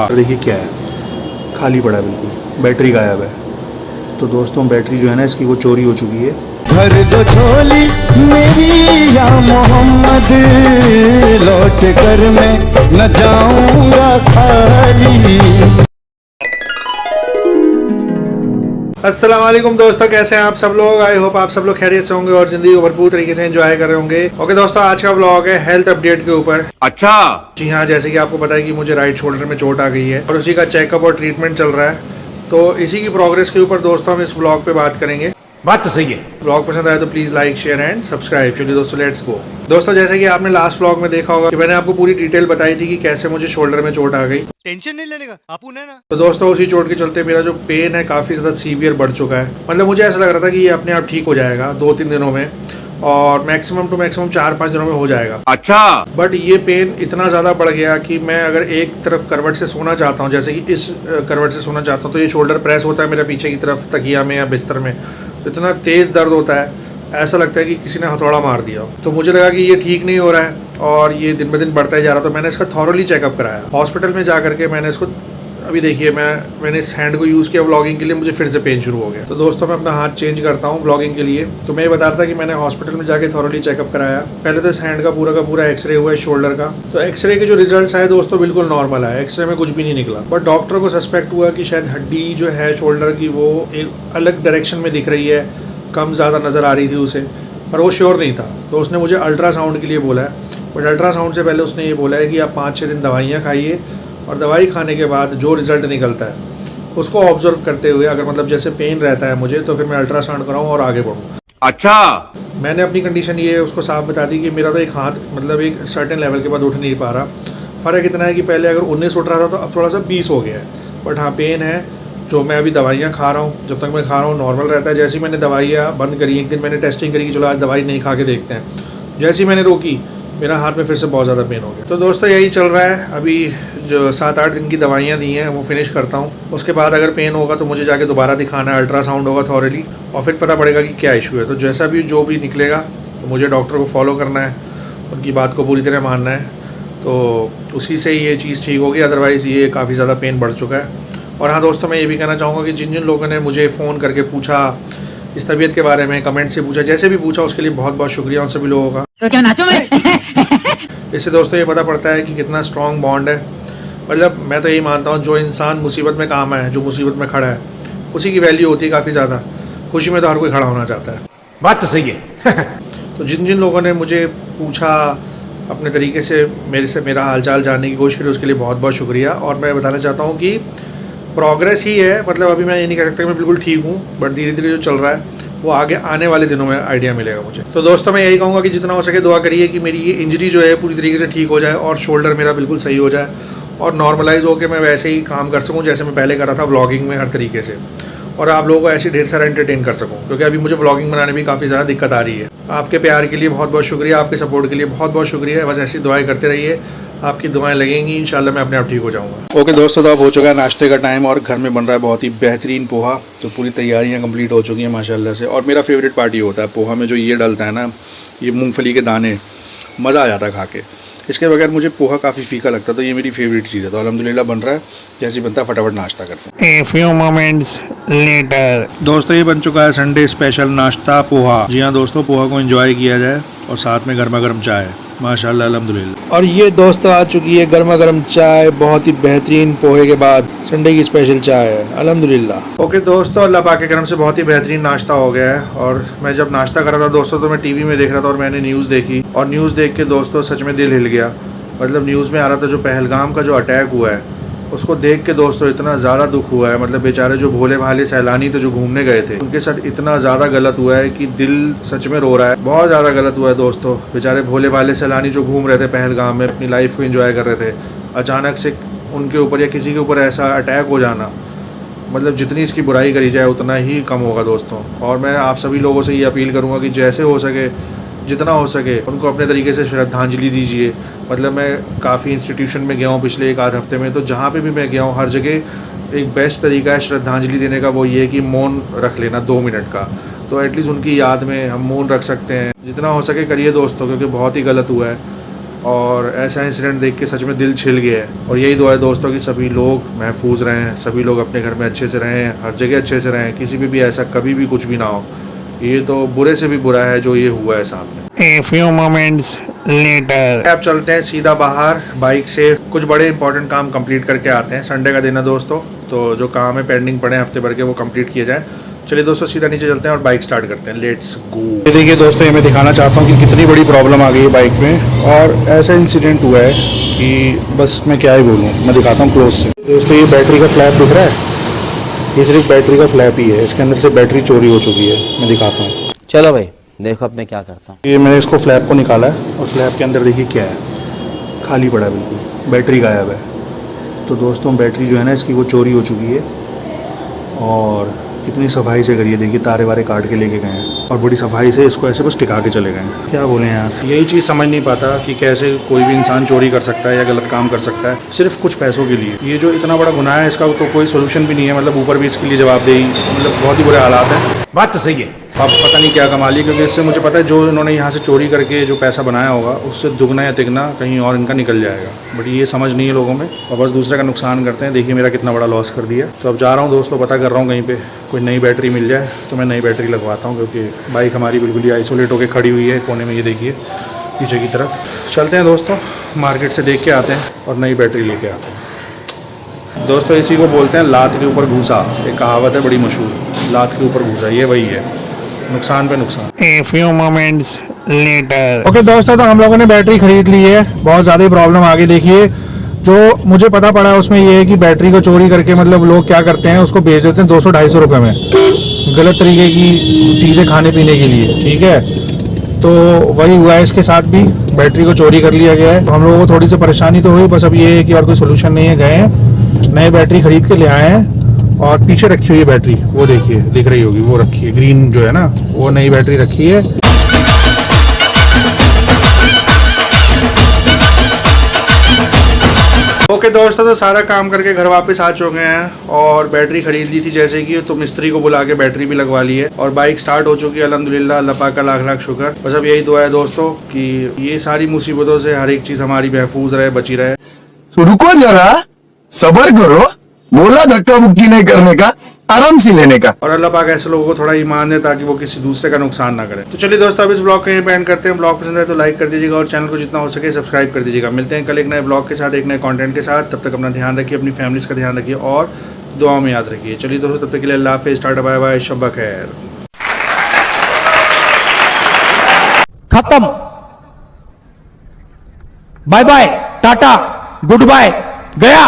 देखिए क्या है, खाली पड़ा है, बिल्कुल बैटरी गायब है। तो दोस्तों बैटरी जो है ना इसकी वो चोरी हो चुकी है। भर दो झोली मेरी या मोहम्मद, लौट कर मैं न जाऊंगा खाली। दोस्तों, कैसे हैं आप सब लोग। आई होप आप सब लोग खैरियत से होंगे और जिंदगी को भरपूर तरीके से एंजॉय कर रहे होंगे। ओके दोस्तों, आज का व्लॉग है हेल्थ अपडेट के ऊपर। अच्छा जी हाँ, जैसे कि आपको पता है कि मुझे राइट शोल्डर में चोट आ गई है और उसी का चेकअप और ट्रीटमेंट चल रहा है। तो इसी की प्रोग्रेस के ऊपर दोस्तों हम इस व्लॉग पे बात करेंगे। बात तो सही है। व्लॉग पसंद आए तो please like share and subscribe. चलिए दोस्तों लेट्स गो। दोस्तों जैसे कि आपने लास्ट व्लॉग में देखा होगा कि मैंने आपको पूरी डिटेल बताई थी कि कैसे मुझे शोल्डर में चोट आ गई। टेंशन नहीं लेने का आप उन्हें ना। तो दोस्तों उसी चोट के चलते मेरा जो पेन है काफ़ी ज़्यादा सीवियर बढ़ चुका है। मतलब मुझे ऐसा लग रहा था कि ये अपने आप ठीक हो जाएगा 2-3 दिनों में, और मैक्सिमम टू मैक्सिमम 4-5 दिनों में हो जाएगा। अच्छा बट ये पेन इतना ज़्यादा बढ़ गया कि मैं अगर एक तरफ करवट से सोना चाहता हूँ, जैसे कि इस करवट से सोना चाहता हूँ, तो ये शोल्डर प्रेस होता है मेरा पीछे की तरफ तकिया में या बिस्तर में, तो इतना तेज़ दर्द होता है, ऐसा लगता है कि किसी ने हथौड़ा मार दिया। तो मुझे लगा कि ये ठीक नहीं हो रहा है और ये दिन ब दिन बढ़ता ही जा रहा। तो मैंने इसका थॉरली चेकअप कराया हॉस्पिटल में जा करके। मैंने इसको अभी देखिए मैंने इस हैंड को यूज़ किया व्लॉगिंग के लिए, मुझे फिर से पेन शुरू हो गया। तो दोस्तों मैं अपना हाथ चेंज करता हूँ व्लॉगिंग के लिए। तो मैं ये बता रहा था कि मैंने हॉस्पिटल में जाके थॉरली चेकअप कराया। पहले तो इस हैंड का पूरा एक्सरे हुआ है शोल्डर का। तो एक्सरे के जो रिजल्ट आए दोस्तों बिल्कुल नॉर्मल है, एक्सरे में कुछ भी नहीं निकला। बट डॉक्टर को सस्पेक्ट हुआ कि शायद हड्डी जो है शोल्डर की वो एक अलग डायरेक्शन में दिख रही है, कम ज़्यादा नज़र आ रही थी उसे, पर वो श्योर नहीं था। तो उसने मुझे अल्ट्रासाउंड के लिए बोला है। बट अल्ट्रासाउंड से पहले उसने ये बोला है कि आप 5-6 दिन दवाइयाँ खाइए और दवाई खाने के बाद जो रिज़ल्ट निकलता है उसको ऑब्जर्व करते हुए, अगर मतलब जैसे पेन रहता है मुझे, तो फिर मैं अल्ट्रासाउंड कराऊँ और आगे बढ़ूँ। अच्छा मैंने अपनी कंडीशन ये उसको साफ बता दी कि मेरा तो एक हाथ मतलब एक सर्टेन लेवल के बाद उठ नहीं पा रहा। फ़र्क इतना है कि पहले अगर 19 उठ रहा था तो अब थोड़ा सा 20 हो गया है। बट हाँ पेन है, जो मैं अभी दवाइयाँ खा रहा हूँ, जब तक मैं खा रहा हूँ नॉर्मल रहता है। जैसे ही मैंने दवाइयाँ बंद करी, एक दिन मैंने टेस्टिंग करी कि चलो आज दवाई नहीं खा के देखते हैं, जैसे ही मैंने रोकी मेरा हाथ में फिर से बहुत ज़्यादा पेन हो गया। तो दोस्तों यही चल रहा है। अभी जो 7-8 दिन की दवाइयाँ दी हैं वो फिनिश करता हूँ। उसके बाद अगर पेन होगा तो मुझे जाके दोबारा दिखाना है, अल्ट्रासाउंड होगा थॉरली, और फिर पता पड़ेगा कि क्या इशू है। तो जैसा भी जो भी निकलेगा तो मुझे डॉक्टर को फॉलो करना है, उनकी बात को पूरी तरह मानना है। तो उसी से ये चीज़ ठीक होगी, अदरवाइज़ ये काफ़ी ज़्यादा पेन बढ़ चुका है। और हाँ दोस्तों मैं ये भी कहना चाहूँगा कि जिन जिन लोगों ने मुझे फ़ोन करके पूछा इस तबीयत के बारे में, कमेंट से पूछा, जैसे भी पूछा उसके लिए बहुत बहुत शुक्रिया उन सभी लोगों का। तो क्या नाचो मैं? इससे दोस्तों ये पता पड़ता है कि कितना स्ट्रॉन्ग बॉन्ड है। मतलब मैं तो यही मानता हूँ, जो इंसान मुसीबत में काम आए, जो मुसीबत में खड़ा है, उसी की वैल्यू होती है काफ़ी ज़्यादा। खुशी में तो हर कोई खड़ा होना चाहता है। बात तो सही है। तो जिन जिन लोगों ने मुझे पूछा, अपने तरीके से मेरा हालचाल जानने की कोशिश करी, उसके लिए बहुत बहुत शुक्रिया। और मैं बताना चाहता हूँ कि प्रोग्रेस ही है। मतलब अभी मैं ये नहीं कह सकता कि मैं बिल्कुल ठीक हूँ, बट धीरे धीरे जो चल रहा है वो आगे आने वाले दिनों में आइडिया मिलेगा मुझे। तो दोस्तों मैं यही कहूँगा कि जितना हो सके दुआ करिए कि मेरी ये इंजरी जो है पूरी तरीके से ठीक हो जाए और शोल्डर मेरा बिल्कुल सही हो जाए और नॉर्मलाइज होकर मैं वैसे ही काम कर सकूँ जैसे मैं पहले कर रहा था व्लॉगिंग में, हर तरीके से, और आप लोगों को ऐसे ढेर सारा एंटरटेन कर सकूँ। क्योंकि अभी मुझे व्लॉगिंग बनाने में काफ़ी ज़्यादा दिक्कत आ रही है। आपके प्यार के लिए बहुत बहुत शुक्रिया, आपके सपोर्ट के लिए बहुत बहुत शुक्रिया। बस ऐसी दुआएं करते रहिए, आपकी दुआएं लगेंगी, इंशाल्लाह मैं अपने आप ठीक हो जाऊंगा। ओके दोस्तों, तो अब हो चुका है नाश्ते का टाइम और घर में बन रहा है बहुत ही बेहतरीन पोहा। तो पूरी तैयारियां कंप्लीट हो चुकी हैं माशाल्लाह से। और मेरा फेवरेट पार्ट ये होता है पोहा में जो ये डलता है ना, ये मूंगफली के दाने, मज़ा आ जाता है खा के। इसके बगैर मुझे पोहा काफ़ी फीका लगता है, तो ये मेरी फेवरेट चीज़ है। तो अल्हम्दुलिल्लाह बन रहा है, जैसे बनता है फटाफट नाश्ता करते हैं। A few moments later. दोस्तों ये बन चुका है संडे स्पेशल नाश्ता पोहा। जी हाँ दोस्तों, पोहा को एंजॉय किया जाए और साथ में गर्मा गर्म चाय, माशाल्लाह अल्हम्दुलिल्लाह। और ये दोस्तों आ चुकी है गर्मा गर्म चाय, बहुत ही बेहतरीन पोहे के बाद संडे की स्पेशल चाय है, अल्हम्दुलिल्लाह। ओके दोस्तों, अल्लाह पाक के करम से बहुत ही बेहतरीन नाश्ता हो गया है। और मैं जब नाश्ता कर रहा था दोस्तों तो मैं टीवी में देख रहा था और मैंने न्यूज़ देखी, और न्यूज़ देख के दोस्तों सच में दिल हिल गया। मतलब न्यूज़ में आ रहा था जो पहलगाम का जो अटैक हुआ है, उसको देख के दोस्तों इतना ज़्यादा दुख हुआ है। मतलब बेचारे जो भोले भाले सैलानी तो जो घूमने गए थे, उनके साथ इतना ज़्यादा गलत हुआ है कि दिल सच में रो रहा है। बहुत ज़्यादा गलत हुआ है दोस्तों। बेचारे भोले भाले सैलानी जो घूम रहे थे पहलगाम में, अपनी लाइफ को एंजॉय कर रहे थे, अचानक से उनके ऊपर या किसी के ऊपर ऐसा अटैक हो जाना, मतलब जितनी इसकी बुराई करी जाए उतना ही कम होगा दोस्तों। और मैं आप सभी लोगों से ये अपील करूँगा कि जैसे हो सके, जितना हो सके उनको अपने तरीके से श्रद्धांजलि दीजिए। मतलब मैं काफ़ी इंस्टीट्यूशन में गया हूँ पिछले 1 आध हफ्ते में, तो जहाँ पे भी मैं गया हूँ हर जगह एक बेस्ट तरीका है श्रद्धांजलि देने का, वो ये कि मौन रख लेना 2 मिनट का। तो एटलीस्ट उनकी याद में हम मौन रख सकते हैं, जितना हो सके करिए दोस्तों, क्योंकि बहुत ही गलत हुआ है और ऐसा इंसिडेंट देख के सच में दिल छिल गया है। और यही दुआ है दोस्तों कि सभी लोग महफूज रहें, सभी लोग अपने घर में अच्छे से रहें, हर जगह अच्छे से रहें, किसी पे भी ऐसा कभी भी कुछ भी ना हो। ये तो बुरे से भी बुरा है जो ये हुआ है सामने। A few moments later. अब चलते हैं सीधा बाहर बाइक से, कुछ बड़े इंपॉर्टेंट काम कंप्लीट करके आते हैं। संडे का दिन है दोस्तों, तो जो काम है पेंडिंग पड़े हफ्ते भर के वो कंप्लीट किए जाए। चलिए दोस्तों सीधा नीचे चलते हैं और बाइक स्टार्ट करते हैं। Let's go. ये देखिए दोस्तों, ये मैं दिखाना चाहता हूँ कि कितनी बड़ी प्रॉब्लम आ गई है बाइक में, और ऐसा इंसिडेंट हुआ है कि बस मैं क्या ही बोलूँ। मैं दिखाता हूँ क्लोज से। दोस्तों ये बैटरी का फ्लैप दिख रहा है, ये सिर्फ बैटरी का फ्लैप ही है, इसके अंदर से बैटरी चोरी हो चुकी है। मैं दिखाता हूँ, चलो भाई देखो अब मैं क्या करता हूँ। ये मैंने इसको फ्लैप को निकाला है और फ्लैप के अंदर देखिए क्या है, खाली पड़ा है बिल्कुल, बैटरी गायब है। तो दोस्तों बैटरी जो है ना इसकी वो चोरी हो चुकी है, और कितनी सफाई से करिए, देखिए तारे वारे काट के लेके गए हैं और बड़ी सफाई से इसको ऐसे बस टिका के चले गए हैं। क्या बोले यार, यही चीज़ समझ नहीं पाता कि कैसे कोई भी इंसान चोरी कर सकता है या गलत काम कर सकता है सिर्फ कुछ पैसों के लिए। ये जो इतना बड़ा गुनाह है इसका तो कोई सोल्यूशन भी नहीं है, मतलब ऊपर भी इसके लिए जवाबदेही, मतलब बहुत ही बुरे हालात हैं। बात तो सही है। अब पता नहीं क्या कमा लिया, क्योंकि इससे मुझे पता है जो इन्होंने यहाँ से चोरी करके जो पैसा बनाया होगा उससे दुगना या तिगना कहीं और इनका निकल जाएगा, बट ये समझ नहीं है लोगों में और बस दूसरे का नुकसान करते हैं। देखिए मेरा कितना बड़ा लॉस कर दिया। तो अब जा रहा हूँ दोस्तों, पता कर रहा हूँ कहीं पे कोई नई बैटरी मिल जाए तो मैं नई बैटरी लगवाता हूँ, क्योंकि बाइक हमारी बिल्कुल ही आइसोलेट होकर खड़ी हुई है कोने में। ये देखिए पीछे की तरफ। चलते हैं दोस्तों, मार्केट से देख के आते हैं और नई बैटरी लेके आते हैं। दोस्तों इसी को बोलते हैं लात के ऊपर घूसा, एक कहावत है बड़ी मशहूर, लात के ऊपर घूसा, ये वही है, नुकसान पे नुकसान। A few moments later. Okay दोस्तों, तो हम लोगों ने बैटरी खरीद ली है। बहुत ज़्यादा ही प्रॉब्लम आ गई। देखिए जो मुझे पता पड़ा है उसमें ये है कि बैटरी को चोरी करके मतलब लोग क्या करते हैं, उसको बेच देते हैं 200-250 रुपये में, गलत तरीके की चीज़ें खाने पीने के लिए। ठीक है, तो वही हुआ है इसके साथ भी, बैटरी को चोरी कर लिया गया है। तो हम लोगों को थोड़ी सी परेशानी तो हुई, बस अब ये है कि और कोई सोल्यूशन नहीं है। गए हैं नई बैटरी खरीद के ले आए हैं, और पीछे रखी हुई है बैटरी, वो देखिए दिख रही होगी, वो रखी है ग्रीन जो है ना, वो नई बैटरी रखी है। ओके दोस्तों, तो सारा काम करके घर वापस आ चुके हैं और बैटरी खरीद ली थी जैसे कि, तो मिस्त्री को बुला के बैटरी भी लगवा ली है और बाइक स्टार्ट हो चुकी है अल्हम्दुलिल्लाह। अल्लाह पाक का लाख लाख शुक्र। बस अब यही दुआ है दोस्तों कि ये सारी मुसीबतों से हर एक चीज़ हमारी महफूज रहे, बची रहे। तो रुको जरा, सब्र करो, बोला धक्का मुक्की नहीं करने का, आराम से लेने का। और अल्लाह पाक ऐसे लोगों को थोड़ा ईमान दे ताकि वो किसी दूसरे का नुकसान ना करे। तो चलिए दोस्तों, अब इस ब्लॉग को यहीं पे एंड करते हैं। ब्लॉग पसंद है तो लाइक कर दीजिएगा और चैनल को जितना हो सके सब्सक्राइब कर दीजिएगा। मिलते हैं कल एक नए ब्लॉग के साथ, एक नए कंटेंट के साथ। तब तक अपना ध्यान रखिए, अपनी फैमिलीज का ध्यान रखिए और दुआओं में याद रखिए। चलिए दोस्तों, तब तक के लिए अल्लाह हाफिज़, टाटा बाय बाय, शब खैर। खत्म। Bye bye, tata, goodbye, गया।